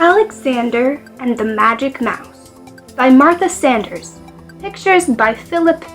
Alexander and the Magic Mouse by Martha Sanders. Pictures by Philippe.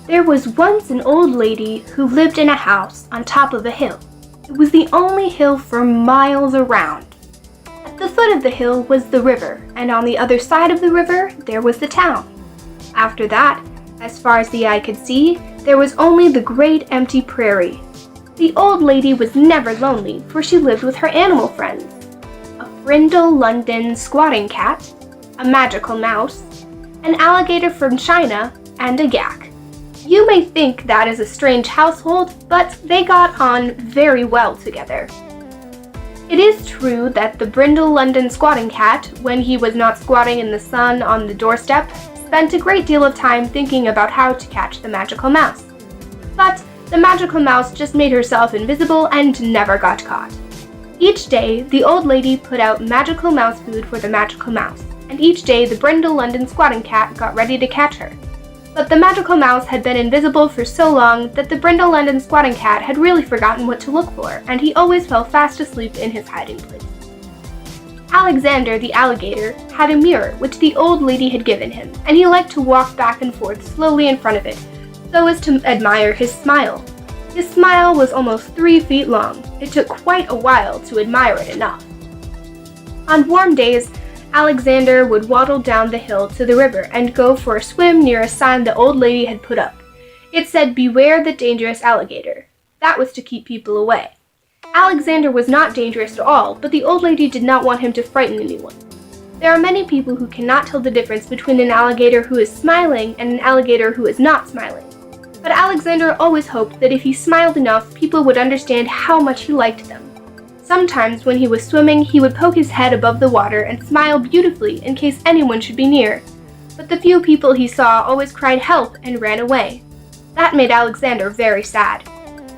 There was once an old lady who lived in a house on top of a hill. It was the only hill for miles around. At the foot of the hill was the river, and on the other side of the river there was the town. After that, as far as the eye could see, there was only the great empty prairie. The old lady was never lonely, for she lived with her animal friends: a brindle London squatting cat, a magical mouse, an alligator from China, and a yak. You may think that is a strange household, but they got on very well together. It is true that the brindle London squatting cat, when he was not squatting in the sun on the doorstep, spent a great deal of time thinking about how to catch the magical mouse. But the magical mouse just made herself invisible and never got caught. Each day, the old lady put out magical mouse food for the magical mouse, and each day the brindle London squatting cat got ready to catch her. But the magical mouse had been invisible for so long that the brindle London squatting cat had really forgotten what to look for, and he always fell fast asleep in his hiding place. Alexander the alligator had a mirror which the old lady had given him, and he liked to walk back and forth slowly in front of it, so as to admire his smile. His smile was almost 3 feet long. It took quite a while to admire it enough. On warm days, Alexander would waddle down the hill to the river and go for a swim near a sign the old lady had put up. It said, "Beware the dangerous alligator." That was to keep people away. Alexander was not dangerous at all, but the old lady did not want him to frighten anyone. There are many people who cannot tell the difference between an alligator who is smiling and an alligator who is not smiling. But Alexander always hoped that if he smiled enough, people would understand how much he liked them. Sometimes when he was swimming, he would poke his head above the water and smile beautifully in case anyone should be near. But the few people he saw always cried help and ran away. That made Alexander very sad.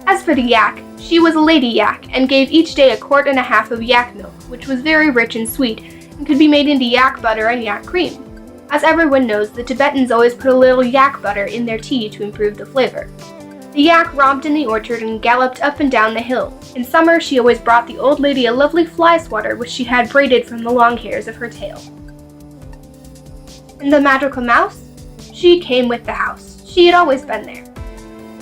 As for the yak, she was a lady yak and gave each day 1.5 quarts of yak milk, which was very rich and sweet and could be made into yak butter and yak cream. As everyone knows, the Tibetans always put a little yak butter in their tea to improve the flavor. The yak romped in the orchard and galloped up and down the hill. In summer, she always brought the old lady a lovely fly swatter which she had braided from the long hairs of her tail. And the magical mouse? She came with the house. She had always been there.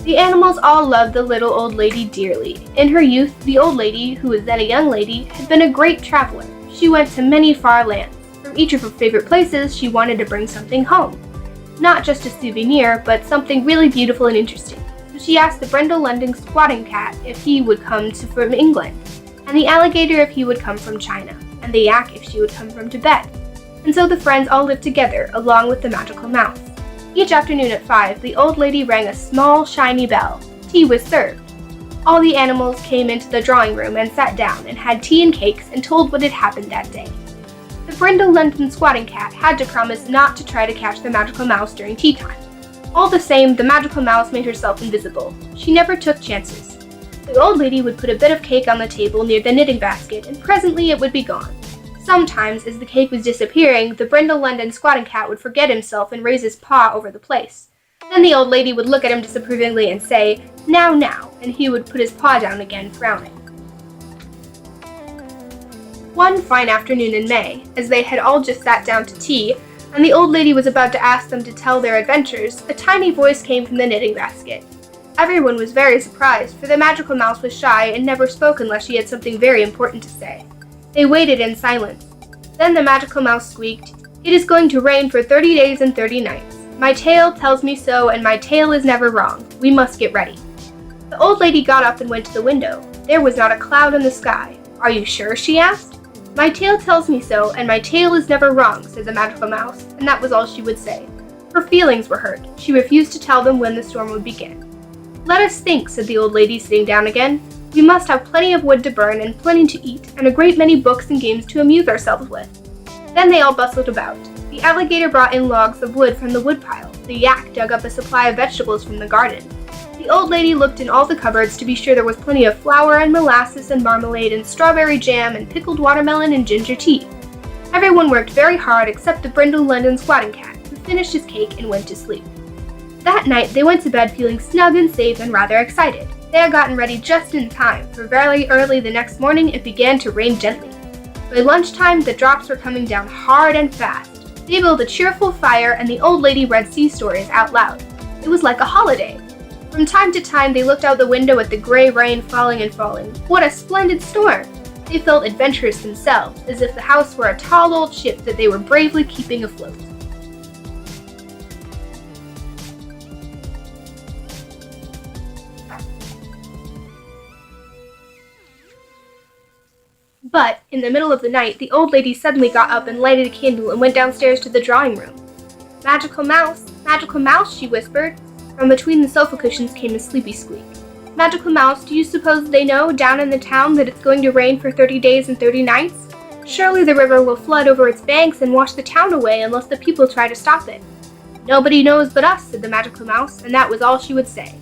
The animals all loved the little old lady dearly. In her youth, the old lady, who was then a young lady, had been a great traveler. She went to many far lands. From each of her favorite places, she wanted to bring something home. Not just a souvenir, but something really beautiful and interesting. She asked the brindle London squatting cat if he would come from England, and the alligator if he would come from China, and the yak if she would come from Tibet. And so the friends all lived together, along with the magical mouse. Each afternoon at 5, the old lady rang a small, shiny bell. Tea was served. All the animals came into the drawing room and sat down and had tea and cakes and told what had happened that day. The brindle London squatting cat had to promise not to try to catch the magical mouse during tea time. All the same, the magical mouse made herself invisible. She never took chances. The old lady would put a bit of cake on the table near the knitting basket, and presently it would be gone. Sometimes, as the cake was disappearing, the brindle London squatting cat would forget himself and raise his paw over the place. Then the old lady would look at him disapprovingly and say, "Now, now," and he would put his paw down again, frowning. One fine afternoon in May, as they had all just sat down to tea, and the old lady was about to ask them to tell their adventures, a tiny voice came from the knitting basket. Everyone was very surprised, for the magical mouse was shy and never spoke unless she had something very important to say. They waited in silence. Then the magical mouse squeaked, "It is going to rain for 30 days and 30 nights. My tail tells me so, and my tail is never wrong. We must get ready." The old lady got up and went to the window. There was not a cloud in the sky. "Are you sure?" she asked. "My tail tells me so, and my tail is never wrong," said the magical mouse, and that was all she would say. Her feelings were hurt. She refused to tell them when the storm would begin. "Let us think," said the old lady, sitting down again. "We must have plenty of wood to burn and plenty to eat, and a great many books and games to amuse ourselves with." Then they all bustled about. The alligator brought in logs of wood from the woodpile. The yak dug up a supply of vegetables from the garden. The old lady looked in all the cupboards to be sure there was plenty of flour and molasses and marmalade and strawberry jam and pickled watermelon and ginger tea. Everyone worked very hard except the brindle London squatting cat, who finished his cake and went to sleep. That night, they went to bed feeling snug and safe and rather excited. They had gotten ready just in time, for very early the next morning it began to rain gently. By lunchtime, the drops were coming down hard and fast. They built a cheerful fire and the old lady read sea stories out loud. It was like a holiday. From time to time, they looked out the window at the gray rain falling and falling. What a splendid storm! They felt adventurous themselves, as if the house were a tall old ship that they were bravely keeping afloat. But, in the middle of the night, the old lady suddenly got up and lighted a candle and went downstairs to the drawing room. Magical mouse, she whispered. From between the sofa cushions came a sleepy squeak. Magical Mouse, do you suppose they know, down in the town, that it's going to rain for 30 days and 30 nights? Surely the river will flood over its banks and wash the town away unless the people try to stop it. Nobody knows but us, said the Magical Mouse, and that was all she would say.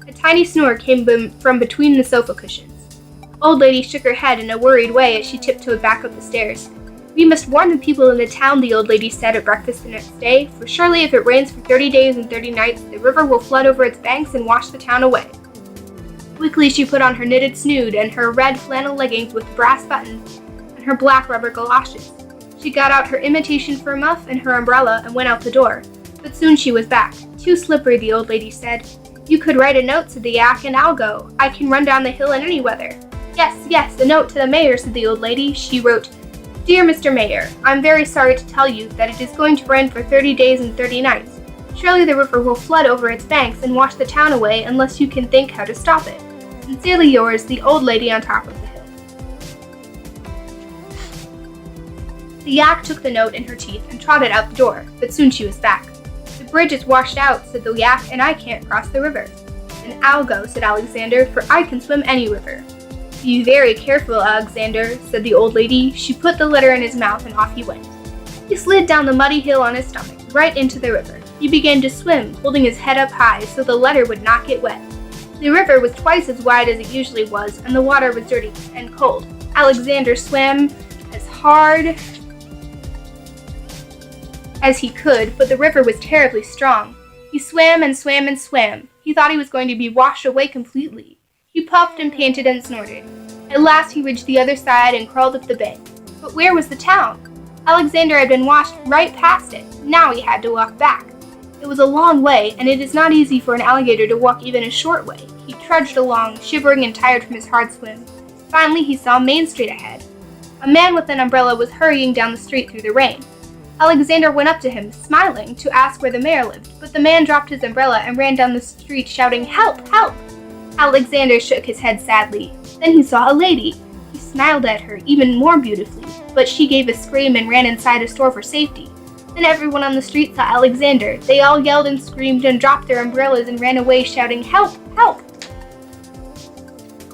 A tiny snore came from between the sofa cushions. Old Lady shook her head in a worried way as she tiptoed back up the stairs. We must warn the people in the town, the old lady said at breakfast the next day, for surely if it rains for 30 days and 30 nights, the river will flood over its banks and wash the town away. Quickly she put on her knitted snood and her red flannel leggings with brass buttons and her black rubber galoshes. She got out her imitation fur muff and her umbrella and went out the door. But soon she was back. Too slippery, the old lady said. You could write a note, said the yak, and I'll go. I can run down the hill in any weather. Yes, a note to the mayor, said the old lady. She wrote, Dear Mr. Mayor, I'm very sorry to tell you that it is going to rain for 30 days and 30 nights. Surely the river will flood over its banks and wash the town away unless you can think how to stop it. Sincerely yours, the old lady on top of the hill. The yak took the note in her teeth and trotted out the door, but soon she was back. The bridge is washed out, said the yak, and I can't cross the river. Then I'll go, said Alexander, for I can swim any river. Be very careful, Alexander, said the old lady. She put the letter in his mouth and off he went. He slid down the muddy hill on his stomach, right into the river. He began to swim, holding his head up high so the letter would not get wet. The river was twice as wide as it usually was, and the water was dirty and cold. Alexander swam as hard as he could, but the river was terribly strong. He swam and swam and swam. He thought he was going to be washed away completely. He puffed and panted and snorted. At last he reached the other side and crawled up the bank. But where was the town? Alexander had been washed right past it. Now he had to walk back. It was a long way, and it is not easy for an alligator to walk even a short way. He trudged along, shivering and tired from his hard swim. Finally, he saw Main Street ahead. A man with an umbrella was hurrying down the street through the rain. Alexander went up to him, smiling, to ask where the mayor lived, but the man dropped his umbrella and ran down the street shouting, Help! Help! Alexander shook his head sadly. Then he saw a lady. He smiled at her even more beautifully, but she gave a scream and ran inside a store for safety. Then everyone on the street saw Alexander. They all yelled and screamed and dropped their umbrellas and ran away shouting, Help! Help!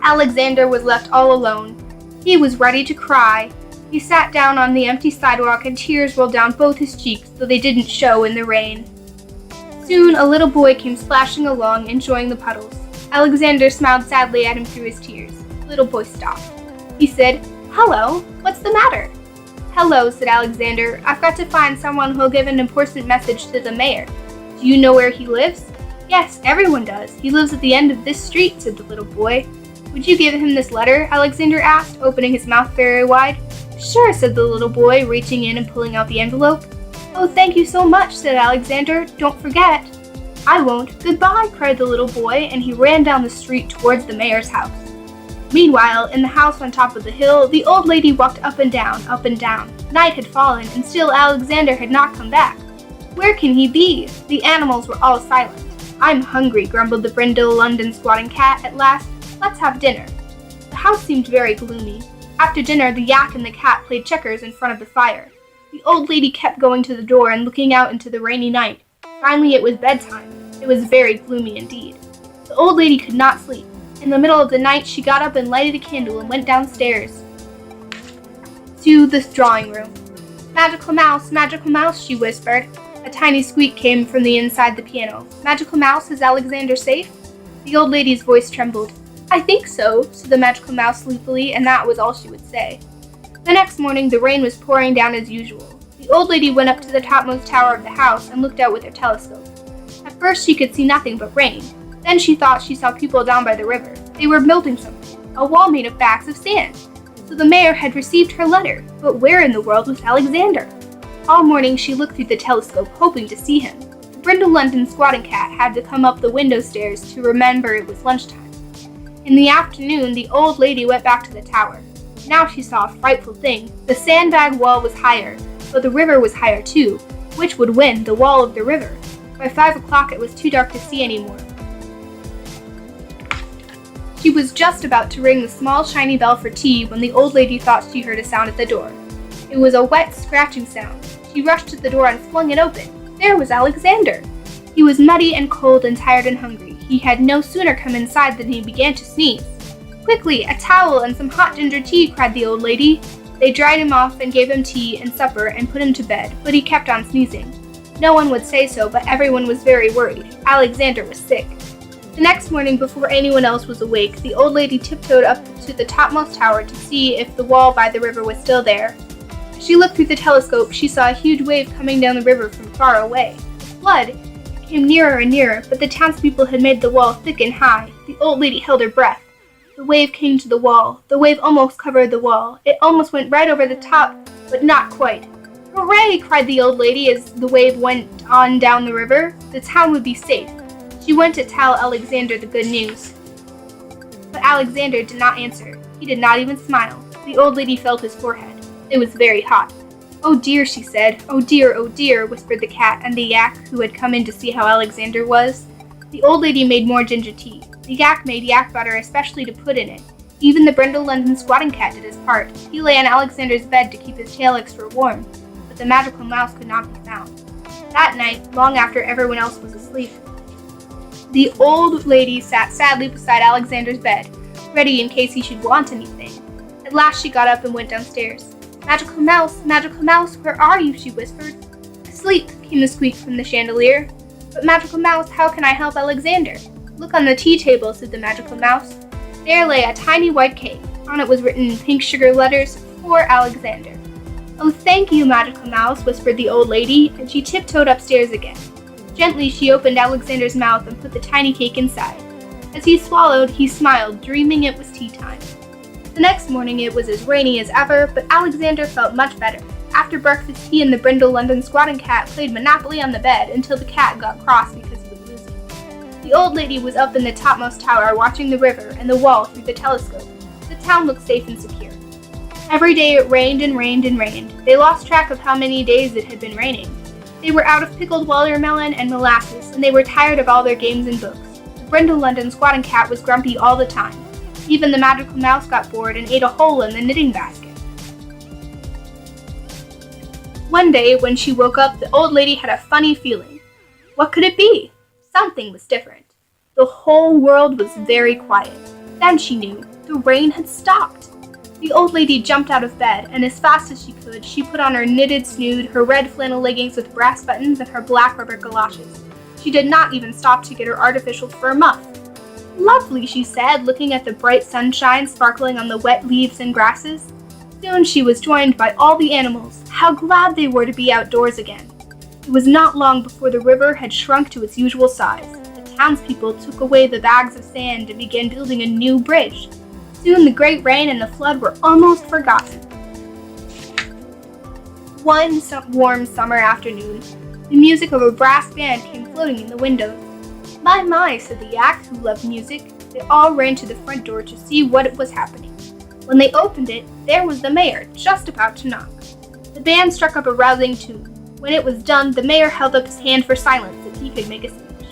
Alexander was left all alone. He was ready to cry. He sat down on the empty sidewalk and tears rolled down both his cheeks, though they didn't show in the rain. Soon a little boy came splashing along, enjoying the puddles. Alexander smiled sadly at him through his tears. The little boy stopped. He said, Hello, what's the matter? Hello, said Alexander. I've got to find someone who'll give an important message to the mayor. Do you know where he lives? Yes, everyone does. He lives at the end of this street, said the little boy. Would you give him this letter? Alexander asked, opening his mouth very wide. Sure, said the little boy, reaching in and pulling out the envelope. Oh, thank you so much, said Alexander. Don't forget. I won't. Goodbye, cried the little boy, and he ran down the street towards the mayor's house. Meanwhile, in the house on top of the hill, the old lady walked up and down, up and down. Night had fallen, and still Alexander had not come back. Where can he be? The animals were all silent. I'm hungry, grumbled the brindle London squatting cat at last. Let's have dinner. The house seemed very gloomy. After dinner, the yak and the cat played checkers in front of the fire. The old lady kept going to the door and looking out into the rainy night. Finally, it was bedtime. It was very gloomy indeed. The old lady could not sleep. In the middle of the night, she got up and lighted a candle and went downstairs to the drawing room. Magical Mouse, she whispered. A tiny squeak came from the inside the piano. Magical Mouse, is Alexander safe? The old lady's voice trembled. I think so, said the Magical Mouse sleepily, and that was all she would say. The next morning, the rain was pouring down as usual. The old lady went up to the topmost tower of the house and looked out with her telescope. At first, she could see nothing but rain. Then she thought she saw people down by the river. They were building something, a wall made of bags of sand. So the mayor had received her letter, but where in the world was Alexander? All morning, she looked through the telescope, hoping to see him. The Brindle London squatting cat had to come up the window stairs to remember it was lunchtime. In the afternoon, the old lady went back to the tower. Now she saw a frightful thing. The sandbag wall was higher, but the river was higher too. Which would win, the wall of the river? By 5 o'clock, it was too dark to see anymore. She was just about to ring the small shiny bell for tea when the old lady thought she heard a sound at the door. It was a wet, scratching sound. She rushed to the door and flung it open. There was Alexander. He was muddy and cold and tired and hungry. He had no sooner come inside than he began to sneeze. "Quickly, a towel and some hot ginger tea," cried the old lady. They dried him off and gave him tea and supper and put him to bed, but he kept on sneezing. No one would say so, but everyone was very worried. Alexander was sick. The next morning, before anyone else was awake, the old lady tiptoed up to the topmost tower to see if the wall by the river was still there. As she looked through the telescope, she saw a huge wave coming down the river from far away. A flood! It came nearer and nearer, but the townspeople had made the wall thick and high. The old lady held her breath. The wave came to the wall. The wave almost covered the wall. It almost went right over the top, but not quite. "Hooray!" cried the old lady as the wave went on down the river. The town would be safe. She went to tell Alexander the good news. But Alexander did not answer. He did not even smile. The old lady felt his forehead. It was very hot. "Oh dear," she said. "Oh dear," whispered the cat and the yak who had come in to see how Alexander was. The old lady made more ginger tea. The yak made yak butter especially to put in it. Even the Brindle London squatting cat did his part. He lay on Alexander's bed to keep his tail extra warm, but the magical mouse could not be found. That night, long after everyone else was asleep, the old lady sat sadly beside Alexander's bed, ready in case he should want anything. At last she got up and went downstairs. Magical Mouse, where are you?" she whispered. "Asleep," came the squeak from the chandelier. "But Magical Mouse, how can I help Alexander?" "Look on the tea table," said the Magical Mouse. There lay a tiny white cake. On it was written in pink sugar letters, "For Alexander." "Oh, thank you, Magical Mouse," whispered the old lady, and she tiptoed upstairs again. Gently she opened Alexander's mouth and put the tiny cake inside. As he swallowed, he smiled, dreaming it was tea time. The next morning it was as rainy as ever, but Alexander felt much better. After breakfast, he and the Brindle London squatting cat played Monopoly on the bed until the cat got cross because he was losing. The old lady was up in the topmost tower watching the river and the wall through the telescope. The town looked safe and secure. Every day it rained and rained and rained. They lost track of how many days it had been raining. They were out of pickled watermelon and molasses, and they were tired of all their games and books. The Brindle London squatting cat was grumpy all the time. Even the Magical Mouse got bored and ate a hole in the knitting basket. One day, when she woke up, the old lady had a funny feeling. What could it be? Something was different. The whole world was very quiet. Then she knew the rain had stopped. The old lady jumped out of bed, and as fast as she could, she put on her knitted snood, her red flannel leggings with brass buttons, and her black rubber galoshes. She did not even stop to get her artificial fur muff. "Lovely," she said, looking at the bright sunshine sparkling on the wet leaves and grasses. Soon she was joined by all the animals. How glad they were to be outdoors again. It was not long before the river had shrunk to its usual size. The townspeople took away the bags of sand and began building a new bridge. Soon the great rain and the flood were almost forgotten. One warm summer afternoon, the music of a brass band came floating in the windows. My," said the yak, who loved music. They all ran to the front door to see what was happening. When they opened it, there was the mayor, just about to knock. The band struck up a rousing tune. When it was done, the mayor held up his hand for silence so he could make a speech.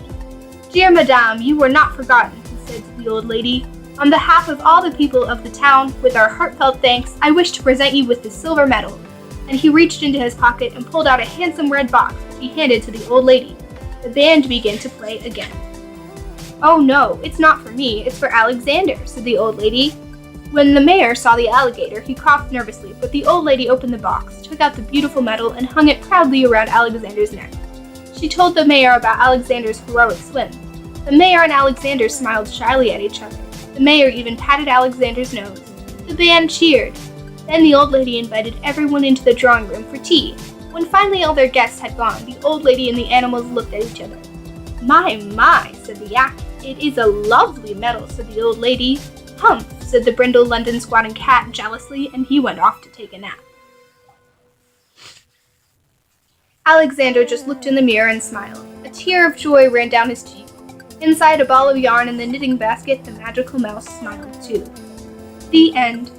"Dear Madame, you were not forgotten," he said to the old lady. "On behalf of all the people of the town, with our heartfelt thanks, I wish to present you with this silver medal." And he reached into his pocket and pulled out a handsome red box, which he handed to the old lady. The band began to play again. "Oh no, it's not for me, it's for Alexander," said the old lady. When the mayor saw the alligator, he coughed nervously, but the old lady opened the box, took out the beautiful medal, and hung it proudly around Alexander's neck. She told the mayor about Alexander's heroic swim. The mayor and Alexander smiled shyly at each other. The mayor even patted Alexander's nose. The band cheered. Then the old lady invited everyone into the drawing room for tea. When finally all their guests had gone, the old lady and the animals looked at each other. My, said the yak. It is a lovely medal, said the old lady. Humph, said the brindle London squatting cat jealously, and he went off to take a nap. Alexander just looked in the mirror and smiled. A tear of joy ran down his cheek. Inside a ball of yarn in the knitting basket, the magical mouse smiled too. The end.